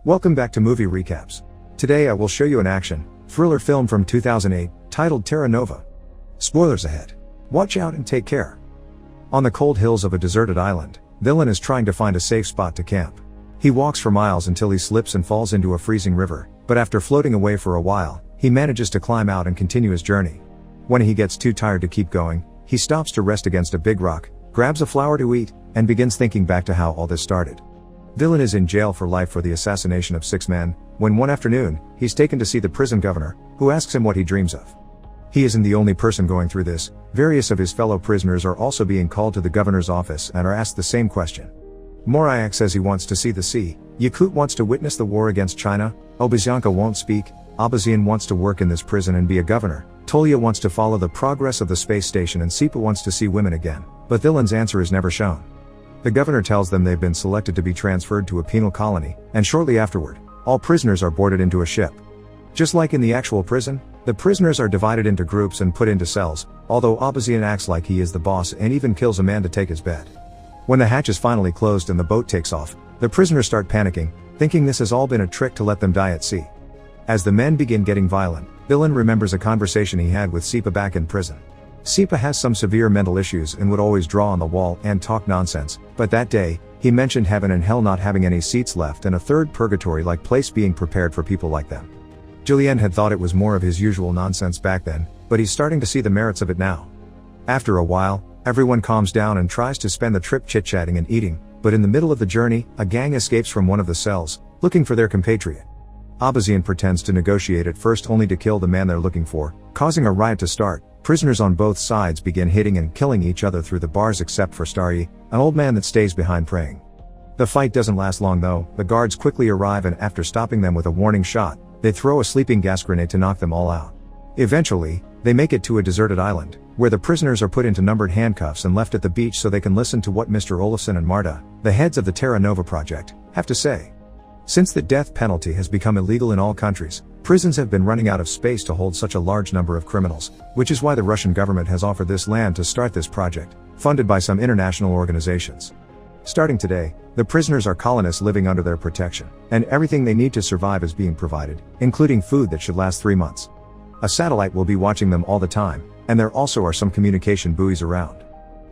Welcome back to Movie Recaps. Today I will show you an action, thriller film from 2008, titled Terra Nova. Spoilers ahead. Watch out and take care. On the cold hills of a deserted island, Dylan is trying to find a safe spot to camp. He walks for miles until he slips and falls into a freezing river, but after floating away for a while, he manages to climb out and continue his journey. When he gets too tired to keep going, he stops to rest against a big rock, grabs a flower to eat, and begins thinking back to how all this started. Dylan is in jail for life for the assassination of 6 men, when one afternoon, he's taken to see the prison governor, who asks him what he dreams of. He isn't the only person going through this. Various of his fellow prisoners are also being called to the governor's office and are asked the same question. Moriak says he wants to see the sea, Yakut wants to witness the war against China, Obazyanka won't speak, Abazian wants to work in this prison and be a governor, Tolya wants to follow the progress of the space station, and Sipa wants to see women again, but Dylan's answer is never shown. The governor tells them they've been selected to be transferred to a penal colony, and shortly afterward, all prisoners are boarded into a ship. Just like in the actual prison, the prisoners are divided into groups and put into cells, although Abazian acts like he is the boss and even kills a man to take his bed. When the hatch is finally closed and the boat takes off, the prisoners start panicking, thinking this has all been a trick to let them die at sea. As the men begin getting violent, Dylan remembers a conversation he had with Sipa back in prison. Sipa has some severe mental issues and would always draw on the wall and talk nonsense, but that day, he mentioned heaven and hell not having any seats left and a third purgatory-like place being prepared for people like them. Julien had thought it was more of his usual nonsense back then, but he's starting to see the merits of it now. After a while, everyone calms down and tries to spend the trip chit-chatting and eating, but in the middle of the journey, a gang escapes from one of the cells, looking for their compatriot. Abazian pretends to negotiate at first only to kill the man they're looking for, causing a riot to start. Prisoners on both sides begin hitting and killing each other through the bars except for Starry, an old man that stays behind praying. The fight doesn't last long though. The guards quickly arrive and after stopping them with a warning shot, they throw a sleeping gas grenade to knock them all out. Eventually, they make it to a deserted island, where the prisoners are put into numbered handcuffs and left at the beach so they can listen to what Mr. Olafsson and Marta, the heads of the Terra Nova project, have to say. Since the death penalty has become illegal in all countries, prisons have been running out of space to hold such a large number of criminals, which is why the Russian government has offered this land to start this project, funded by some international organizations. Starting today, the prisoners are colonists living under their protection, and everything they need to survive is being provided, including food that should last 3 months. A satellite will be watching them all the time, and there also are some communication buoys around.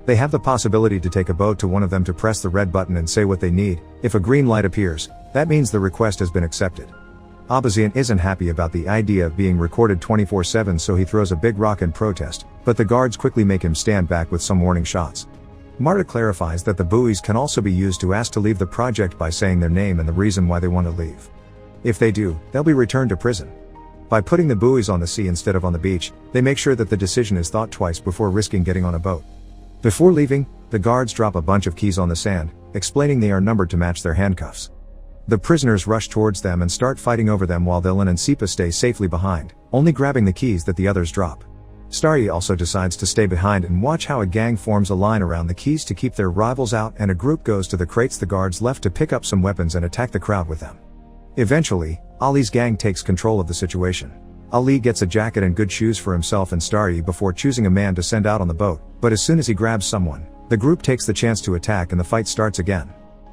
They have the possibility to take a boat to one of them to press the red button and say what they need. If a green light appears, that means the request has been accepted. Abazian isn't happy about the idea of being recorded 24/7, so he throws a big rock in protest, but the guards quickly make him stand back with some warning shots. Marta clarifies that the buoys can also be used to ask to leave the project by saying their name and the reason why they want to leave. If they do, they'll be returned to prison. By putting the buoys on the sea instead of on the beach, they make sure that the decision is thought twice before risking getting on a boat. Before leaving, the guards drop a bunch of keys on the sand, explaining they are numbered to match their handcuffs. The prisoners rush towards them and start fighting over them while Dylan and Sipa stay safely behind, only grabbing the keys that the others drop. Starry also decides to stay behind and watch how a gang forms a line around the keys to keep their rivals out, and a group goes to the crates the guards left to pick up some weapons and attack the crowd with them. Eventually, Ali's gang takes control of the situation. Ali gets a jacket and good shoes for himself and Starry before choosing a man to send out on the boat, but as soon as he grabs someone, the group takes the chance to attack and the fight starts again.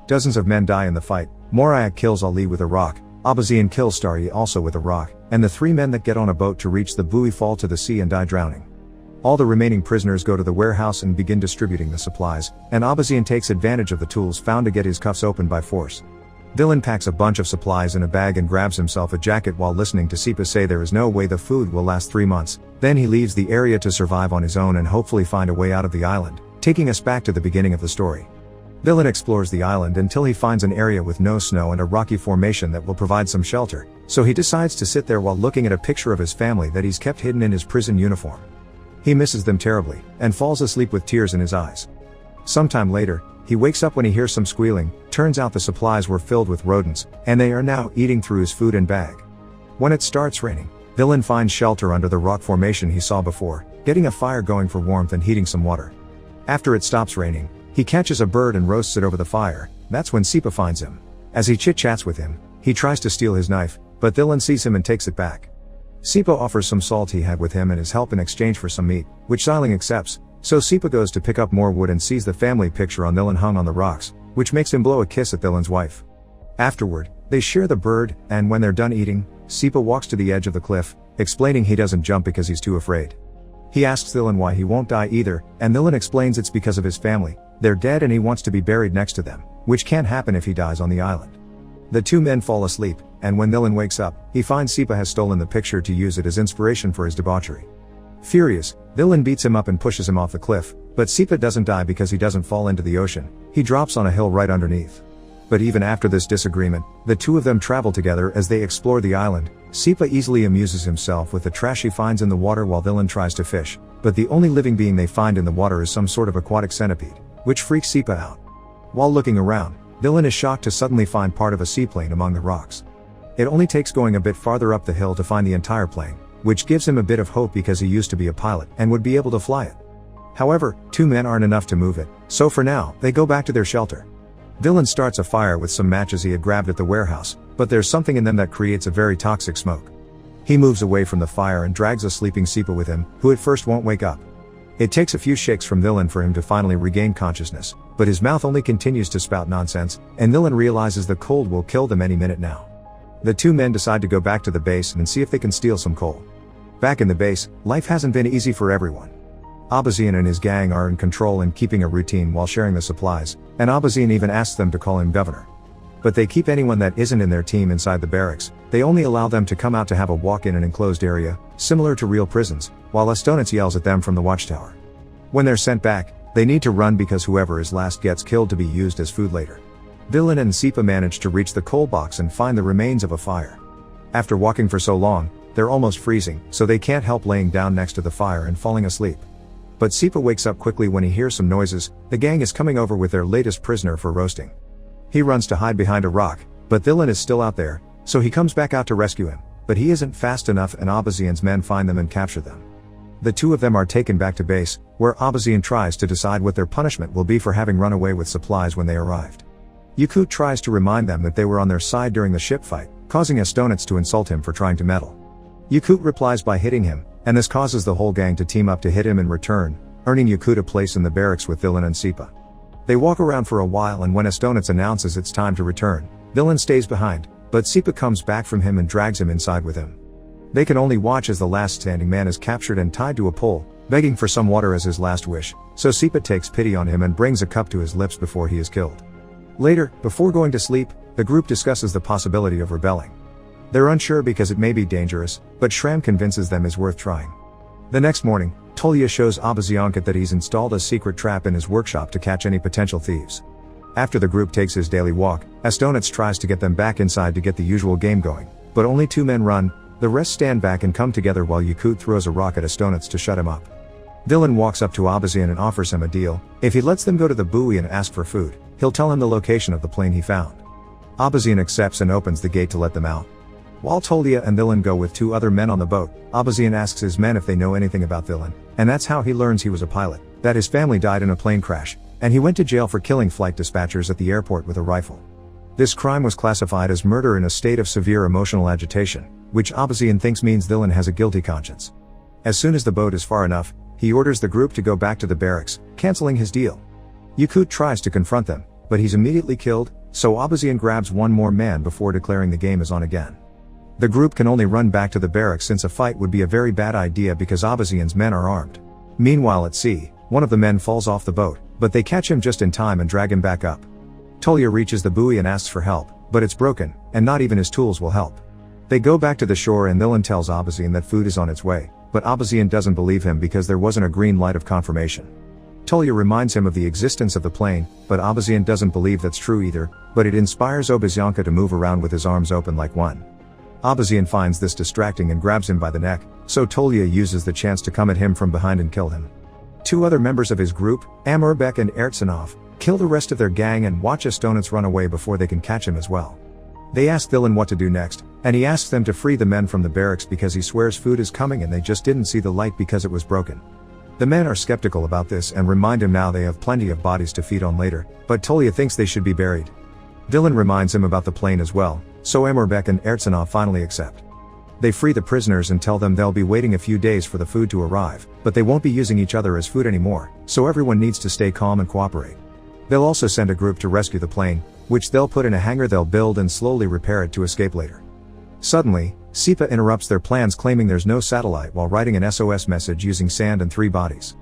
Dozens of men die in the fight. Moriak kills Ali with a rock, Abazian kills Starry also with a rock, and the 3 men that get on a boat to reach the buoy fall to the sea and die drowning. All the remaining prisoners go to the warehouse and begin distributing the supplies, and Abazian takes advantage of the tools found to get his cuffs open by force. Dylan packs a bunch of supplies in a bag and grabs himself a jacket while listening to Sipa say there is no way the food will last 3 months. Then he leaves the area to survive on his own and hopefully find a way out of the island, taking us back to the beginning of the story. Dylan explores the island until he finds an area with no snow and a rocky formation that will provide some shelter, so he decides to sit there while looking at a picture of his family that he's kept hidden in his prison uniform. He misses them terribly, and falls asleep with tears in his eyes. Sometime later, he wakes up when he hears some squealing. Turns out the supplies were filled with rodents, and they are now eating through his food and bag. When it starts raining, Dylan finds shelter under the rock formation he saw before, getting a fire going for warmth and heating some water. After it stops raining, he catches a bird and roasts it over the fire. That's when Sipa finds him. As he chit-chats with him, he tries to steal his knife, but Dylan sees him and takes it back. Sipa offers some salt he had with him and his help in exchange for some meat, which Siling accepts, so Sipa goes to pick up more wood and sees the family picture on Dylan hung on the rocks, which makes him blow a kiss at Dylan's wife. Afterward, They share the bird, and when they're done eating, Sipa walks to the edge of the cliff, explaining he doesn't jump because he's too afraid. He asks Dylan why he won't die either, and Dylan explains it's because of his family. They're dead and he wants to be buried next to them, which can't happen if he dies on the island. The two men fall asleep, and when Dylan wakes up, he finds Sipa has stolen the picture to use it as inspiration for his debauchery. Furious, Dylan beats him up and pushes him off the cliff, but Sipa doesn't die because he doesn't fall into the ocean. He drops on a hill right underneath. But even after this disagreement, the two of them travel together as they explore the island. Sipa easily amuses himself with the trash he finds in the water while Dylan tries to fish, but the only living being they find in the water is some sort of aquatic centipede, which freaks Sipa out. While looking around, Dylan is shocked to suddenly find part of a seaplane among the rocks. It only takes going a bit farther up the hill to find the entire plane, which gives him a bit of hope because he used to be a pilot and would be able to fly it. However, two men aren't enough to move it, so for now, they go back to their shelter. Dylan starts a fire with some matches he had grabbed at the warehouse, but there's something in them that creates a very toxic smoke. He moves away from the fire and drags a sleeping Sipa with him, who at first won't wake up. It takes a few shakes from Dylan for him to finally regain consciousness, but his mouth only continues to spout nonsense, and Dylan realizes the cold will kill them any minute now. The two men decide to go back to the base and see if they can steal some coal. Back in the base, life hasn't been easy for everyone. Abazian and his gang are in control and keeping a routine while sharing the supplies, and Abazian even asks them to call him governor. But they keep anyone that isn't in their team inside the barracks. They only allow them to come out to have a walk in an enclosed area, similar to real prisons, while Estonitz yells at them from the watchtower. When they're sent back, they need to run because whoever is last gets killed to be used as food later. Dylan and Sipa manage to reach the coal box and find the remains of a fire. After walking for so long, they're almost freezing, so they can't help laying down next to the fire and falling asleep. But Sipa wakes up quickly when he hears some noises. The gang is coming over with their latest prisoner for roasting. He runs to hide behind a rock, but Dylan is still out there, so he comes back out to rescue him, but he isn't fast enough and Abazian's men find them and capture them. The two of them are taken back to base, where Abazian tries to decide what their punishment will be for having run away with supplies when they arrived. Yakut tries to remind them that they were on their side during the ship fight, causing Estonitz to insult him for trying to meddle. Yakut replies by hitting him, and this causes the whole gang to team up to hit him in return, earning Yakut a place in the barracks with Dylan and Sipa. They walk around for a while, and when Estonitz announces it's time to return, Dylan stays behind, but Sipa comes back from him and drags him inside with him. They can only watch as the last standing man is captured and tied to a pole, begging for some water as his last wish, so Sipa takes pity on him and brings a cup to his lips before he is killed. Later, before going to sleep, the group discusses the possibility of rebelling. They're unsure because it may be dangerous, but Shram convinces them it's worth trying. The next morning, Tolya shows Abaziankat that he's installed a secret trap in his workshop to catch any potential thieves. After the group takes his daily walk, Estonitz tries to get them back inside to get the usual game going, but only two men run. The rest stand back and come together while Yakut throws a rock at Estonitz to shut him up. Dylan walks up to Abazian and offers him a deal. If he lets them go to the buoy and ask for food, he'll tell him the location of the plane he found. Abazian accepts and opens the gate to let them out. While Tolya and Dylan go with two other men on the boat, Abazian asks his men if they know anything about Dylan, and that's how he learns he was a pilot, that his family died in a plane crash, and he went to jail for killing flight dispatchers at the airport with a rifle. This crime was classified as murder in a state of severe emotional agitation, which Abazian thinks means Dylan has a guilty conscience. As soon as the boat is far enough, he orders the group to go back to the barracks, canceling his deal. Yakut tries to confront them, but he's immediately killed, so Abazian grabs one more man before declaring the game is on again. The group can only run back to the barracks since a fight would be a very bad idea because Abazian's men are armed. Meanwhile at sea, one of the men falls off the boat, but they catch him just in time and drag him back up. Tolya reaches the buoy and asks for help, but it's broken, and not even his tools will help. They go back to the shore and Dylan tells Abazian that food is on its way, but Abazian doesn't believe him because there wasn't a green light of confirmation. Tolya reminds him of the existence of the plane, but Abazian doesn't believe that's true either, but it inspires Obazianka to move around with his arms open like one. Abazian finds this distracting and grabs him by the neck, so Tolya uses the chance to come at him from behind and kill him. Two other members of his group, Amurbek and Ertsanov, kill the rest of their gang and watch Estonitz run away before they can catch him as well. They ask Dylan what to do next, and he asks them to free the men from the barracks because he swears food is coming and they just didn't see the light because it was broken. The men are skeptical about this and remind him now they have plenty of bodies to feed on later, but Tolya thinks they should be buried. Dylan reminds him about the plane as well, so Amurbek and Ertsanov finally accept. They free the prisoners and tell them they'll be waiting a few days for the food to arrive, but they won't be using each other as food anymore, so everyone needs to stay calm and cooperate. They'll also send a group to rescue the plane, which they'll put in a hangar they'll build and slowly repair it to escape later. Suddenly, Sipa interrupts their plans, claiming there's no satellite, while writing an SOS message using sand and 3 bodies.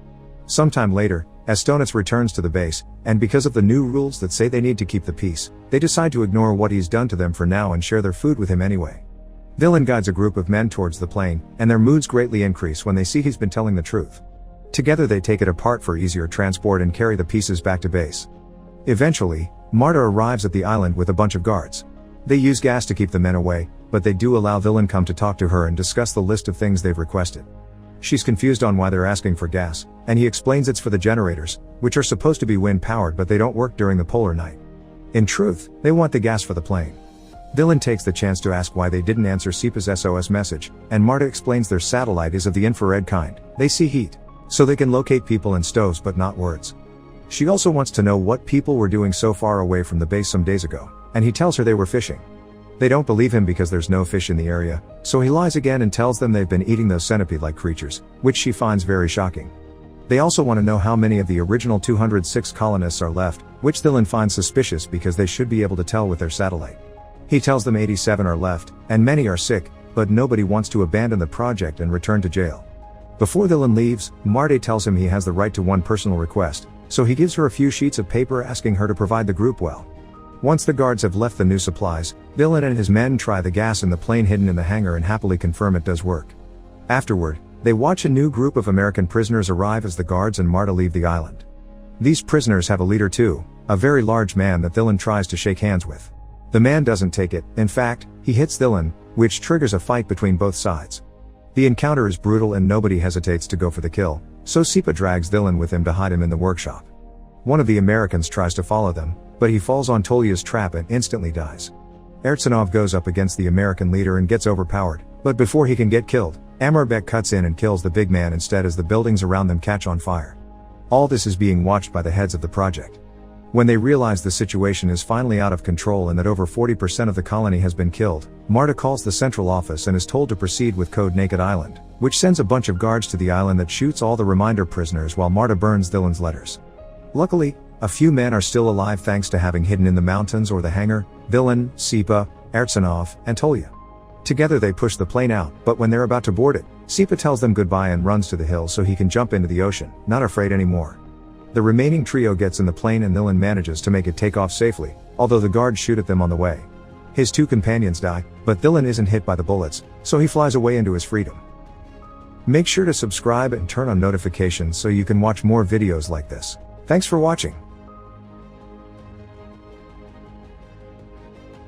Sometime later, Estonitz returns to the base, and because of the new rules that say they need to keep the peace, they decide to ignore what he's done to them for now and share their food with him anyway. Villain guides a group of men towards the plane, and their moods greatly increase when they see he's been telling the truth. Together they take it apart for easier transport and carry the pieces back to base. Eventually, Marta arrives at the island with a bunch of guards. They use gas to keep the men away, but they do allow Villain come to talk to her and discuss the list of things they've requested. She's confused on why they're asking for gas, and he explains it's for the generators, which are supposed to be wind-powered but they don't work during the polar night. In truth, they want the gas for the plane. Villain takes the chance to ask why they didn't answer Sipa's SOS message, and Marta explains their satellite is of the infrared kind. They see heat, so they can locate people and stoves but not words. She also wants to know what people were doing so far away from the base some days ago, and he tells her they were fishing. They don't believe him because there's no fish in the area, so he lies again and tells them they've been eating those centipede-like creatures, which she finds very shocking. They also want to know how many of the original 206 colonists are left, which Villain finds suspicious because they should be able to tell with their satellite. He tells them 87 are left, and many are sick, but nobody wants to abandon the project and return to jail. Before Villain leaves, Marta tells him he has the right to one personal request, so he gives her a few sheets of paper asking her to provide the group well. Once the guards have left the new supplies, Villain and his men try the gas in the plane hidden in the hangar and happily confirm it does work. Afterward, they watch a new group of American prisoners arrive as the guards and Marta leave the island. These prisoners have a leader too, a very large man that Villain tries to shake hands with. The man doesn't take it, in fact, he hits Villain, which triggers a fight between both sides. The encounter is brutal and nobody hesitates to go for the kill, so Sipa drags Villain with him to hide him in the workshop. One of the Americans tries to follow them, but he falls on Tolya's trap and instantly dies. Ertsanov goes up against the American leader and gets overpowered, but before he can get killed, Amarbek cuts in and kills the big man instead as the buildings around them catch on fire. All this is being watched by the heads of the project. When they realize the situation is finally out of control and that over 40% of the colony has been killed, Marta calls the central office and is told to proceed with Code Naked Island, which sends a bunch of guards to the island that shoots all the reminder prisoners while Marta burns Villain's letters. Luckily, a few men are still alive thanks to having hidden in the mountains or the hangar: Villain, Sipa, Ertsanov, and Tolya. Together they push the plane out, but when they're about to board it, Sipa tells them goodbye and runs to the hill so he can jump into the ocean, not afraid anymore. The remaining trio gets in the plane and Villain manages to make it take off safely, although the guards shoot at them on the way. His 2 companions die, but Villain isn't hit by the bullets, so he flies away into his freedom. Make sure to subscribe and turn on notifications so you can watch more videos like this. Thanks for watching.